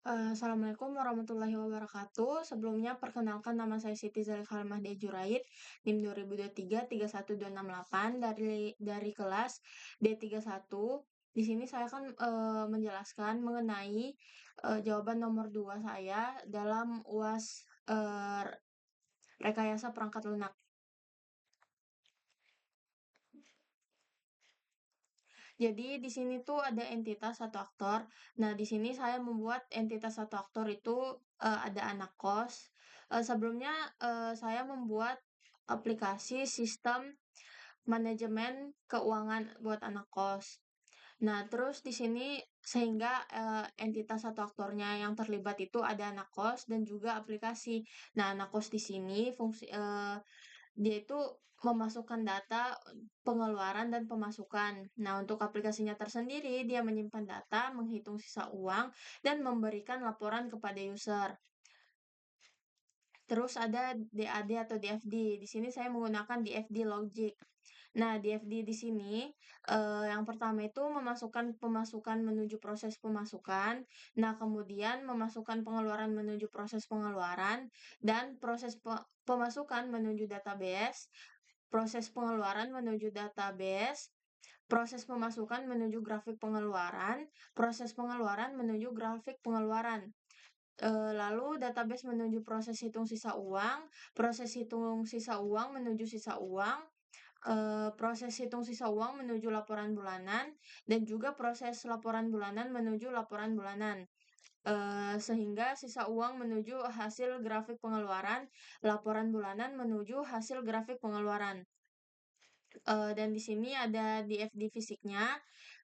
Assalamualaikum warahmatullahi wabarakatuh. Sebelumnya perkenalkan nama saya Siti Zalikhah Mahdia Juraid, NIM 2023 31268 dari kelas D31. Di sini saya akan menjelaskan mengenai jawaban nomor 2 saya dalam UAS rekayasa perangkat lunak. Jadi di sini tuh ada entitas satu aktor. Nah, di sini saya membuat entitas satu aktor itu ada anak kos. Sebelumnya saya membuat aplikasi sistem manajemen keuangan buat anak kos. Nah, terus di sini sehingga entitas satu aktornya yang terlibat itu ada anak kos dan juga aplikasi. Nah, anak kos di sini dia itu memasukkan data pengeluaran dan pemasukan. Nah, untuk aplikasinya tersendiri, dia menyimpan data, menghitung sisa uang, dan memberikan laporan kepada user. Terus ada DAD atau DFD. Di sini saya menggunakan DFD Logic. Nah, DFD di sini yang pertama itu memasukkan pemasukan menuju proses pemasukan. Nah, kemudian memasukkan pengeluaran menuju proses pengeluaran dan proses pemasukan menuju database, proses pengeluaran menuju database, proses pemasukan menuju grafik pengeluaran, proses pengeluaran menuju grafik pengeluaran. Lalu database menuju proses hitung sisa uang, proses hitung sisa uang menuju sisa uang, proses hitung sisa uang menuju laporan bulanan, dan juga proses laporan bulanan menuju laporan bulanan. Sehingga sisa uang menuju hasil grafik pengeluaran, laporan bulanan menuju hasil grafik pengeluaran. Dan di sini ada DFD fisiknya.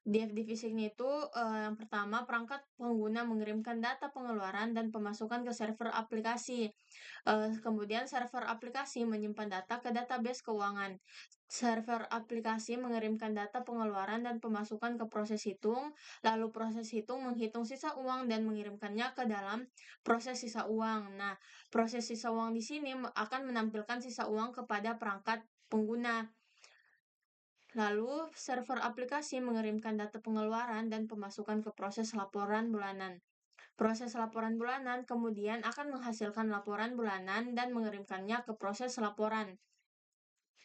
DFD fisiknya itu yang pertama perangkat pengguna mengirimkan data pengeluaran dan pemasukan ke server aplikasi. Kemudian server aplikasi menyimpan data ke database keuangan. Server aplikasi mengirimkan data pengeluaran dan pemasukan ke proses hitung, lalu proses hitung menghitung sisa uang dan mengirimkannya ke dalam proses sisa uang. Nah, proses sisa uang di sini akan menampilkan sisa uang kepada perangkat pengguna. Lalu, server aplikasi mengirimkan data pengeluaran dan pemasukan ke proses laporan bulanan. Proses laporan bulanan kemudian akan menghasilkan laporan bulanan dan mengirimkannya ke proses laporan.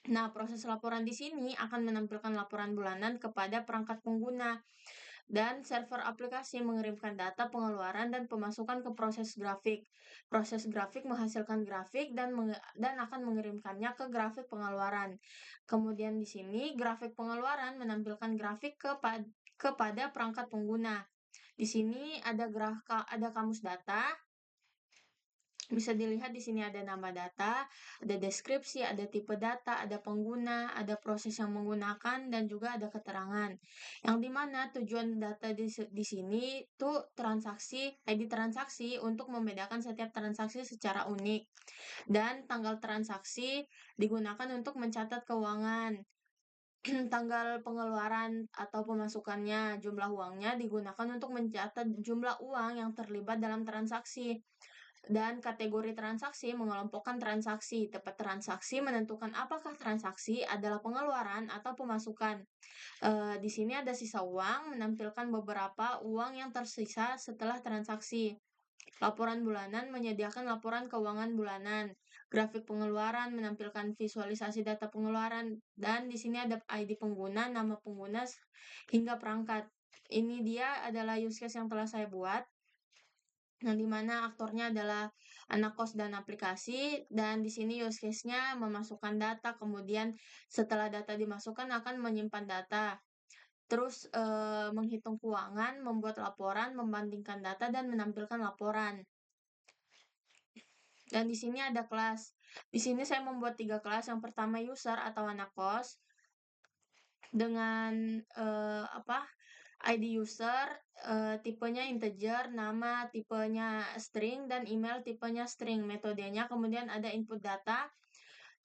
Nah, proses laporan di sini akan menampilkan laporan bulanan kepada perangkat pengguna. Dan server aplikasi mengirimkan data pengeluaran dan pemasukan ke proses grafik. Proses grafik menghasilkan grafik dan akan mengirimkannya ke grafik pengeluaran. Kemudian di sini grafik pengeluaran menampilkan grafik kepada perangkat pengguna. Di sini ada kamus data. Bisa dilihat di sini ada nama data, ada deskripsi, ada tipe data, ada pengguna, ada proses yang menggunakan, dan juga ada keterangan. Yang dimana tujuan data di sini tuh transaksi, ID transaksi untuk membedakan setiap transaksi secara unik. Dan tanggal transaksi digunakan untuk mencatat keuangan. Tanggal pengeluaran atau pemasukannya, jumlah uangnya digunakan untuk mencatat jumlah uang yang terlibat dalam transaksi. Dan kategori transaksi mengelompokkan transaksi. Tepat transaksi menentukan apakah transaksi adalah pengeluaran atau pemasukan. Di sini ada sisa uang, menampilkan beberapa uang yang tersisa setelah transaksi. Laporan bulanan menyediakan laporan keuangan bulanan. Grafik pengeluaran menampilkan visualisasi data pengeluaran. Dan di sini ada ID pengguna, nama pengguna, hingga perangkat. Ini dia adalah use case yang telah saya buat. Yang dimana aktornya adalah anak kos dan aplikasi, dan di sini use case-nya memasukkan data, kemudian setelah data dimasukkan akan menyimpan data. Terus menghitung keuangan, membuat laporan, membandingkan data, dan menampilkan laporan. Dan di sini ada kelas. Di sini saya membuat 3 kelas. Yang pertama user atau anak kos dengan ID user, tipenya integer, nama tipenya string, dan email tipenya string. Metodenya kemudian ada input data.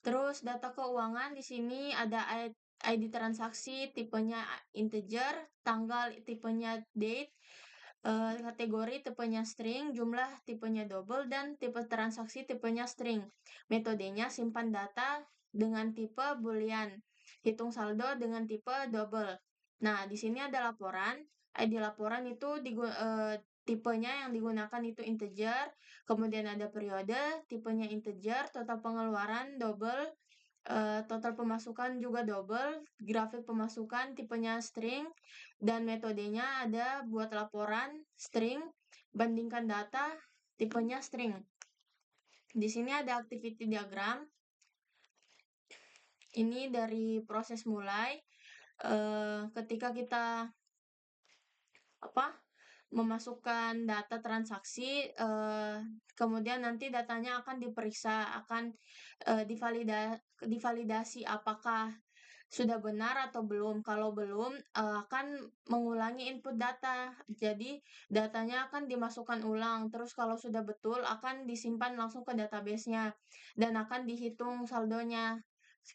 Terus data keuangan di sini ada ID transaksi tipenya integer, tanggal tipenya date, kategori tipenya string, jumlah tipenya double, dan tipe transaksi tipenya string. Metodenya simpan data dengan tipe boolean, hitung saldo dengan tipe double. Nah, di sini ada laporan. ID laporan itu tipenya yang digunakan itu integer, kemudian ada periode, tipenya integer, total pengeluaran double, total pemasukan juga double, grafik pemasukan tipenya string, dan metodenya ada buat laporan string, bandingkan data tipenya string. Di sini ada activity diagram. Ini dari proses mulai ketika kita memasukkan data transaksi, kemudian nanti datanya akan diperiksa, akan divalidasi apakah sudah benar atau belum. Kalau belum, akan mengulangi input data. Jadi datanya akan dimasukkan ulang, terus kalau sudah betul akan disimpan langsung ke database-nya dan akan dihitung saldonya.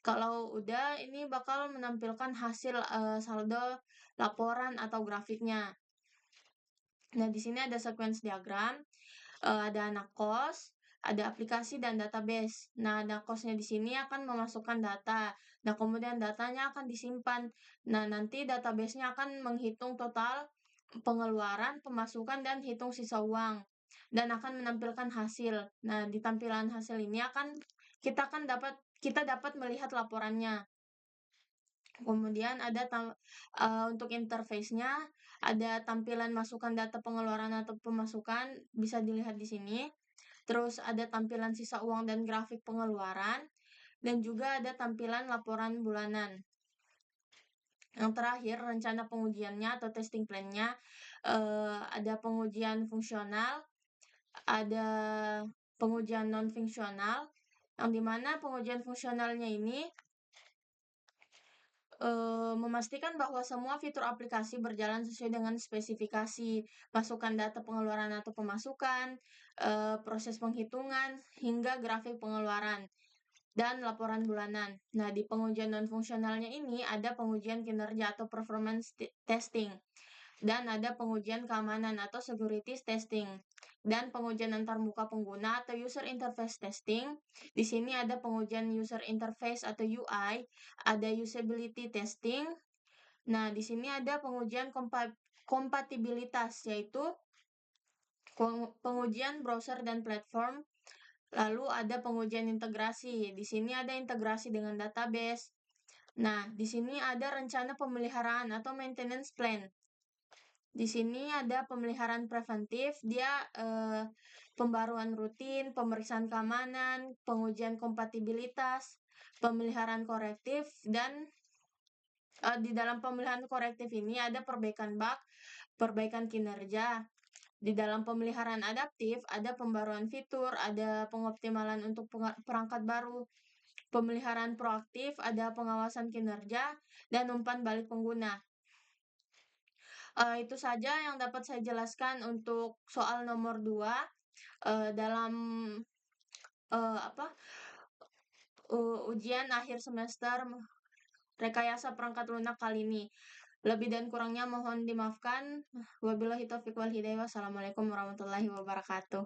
Kalau udah, ini bakal menampilkan hasil, saldo laporan atau grafiknya. Nah, di sini ada sequence diagram, ada anak kos, ada aplikasi dan database. Nah, anak kosnya di sini akan memasukkan data. Nah, kemudian datanya akan disimpan. Nah, nanti database-nya akan menghitung total pengeluaran, pemasukan, dan hitung sisa uang. Dan akan menampilkan hasil. Nah, di tampilan hasil ini kita dapat melihat laporannya. Kemudian ada untuk interface-nya, ada tampilan masukkan data pengeluaran atau pemasukan, bisa dilihat di sini. Terus ada tampilan sisa uang dan grafik pengeluaran, dan juga ada tampilan laporan bulanan. Yang terakhir, rencana pengujiannya atau testing plan-nya, ada pengujian fungsional, ada pengujian non-fungsional, yang dimana pengujian fungsionalnya ini memastikan bahwa semua fitur aplikasi berjalan sesuai dengan spesifikasi, masukkan data pengeluaran atau pemasukan, proses penghitungan, hingga grafik pengeluaran, dan laporan bulanan. Nah, di pengujian non-fungsionalnya ini ada pengujian kinerja atau performance testing, dan ada pengujian keamanan atau security testing, dan pengujian antarmuka pengguna atau user interface testing. Di sini ada pengujian user interface atau UI, ada usability testing. Nah, di sini ada pengujian kompatibilitas, yaitu pengujian browser dan platform. Lalu ada pengujian integrasi. Di sini ada integrasi dengan database. Nah, di sini ada rencana pemeliharaan atau maintenance plan. Di sini ada pemeliharaan preventif, dia pembaruan rutin, pemeriksaan keamanan, pengujian kompatibilitas, pemeliharaan korektif, dan di dalam pemeliharaan korektif ini ada perbaikan bug, perbaikan kinerja. Di dalam pemeliharaan adaptif ada pembaruan fitur, ada pengoptimalan untuk perangkat baru. Pemeliharaan proaktif ada pengawasan kinerja dan umpan balik pengguna. Itu saja yang dapat saya jelaskan untuk soal nomor 2 dalam ujian akhir semester rekayasa perangkat lunak kali ini. Lebih dan kurangnya mohon dimaafkan. Wabillahi taufiq wal hidayah. Wassalamualaikum warahmatullahi wabarakatuh.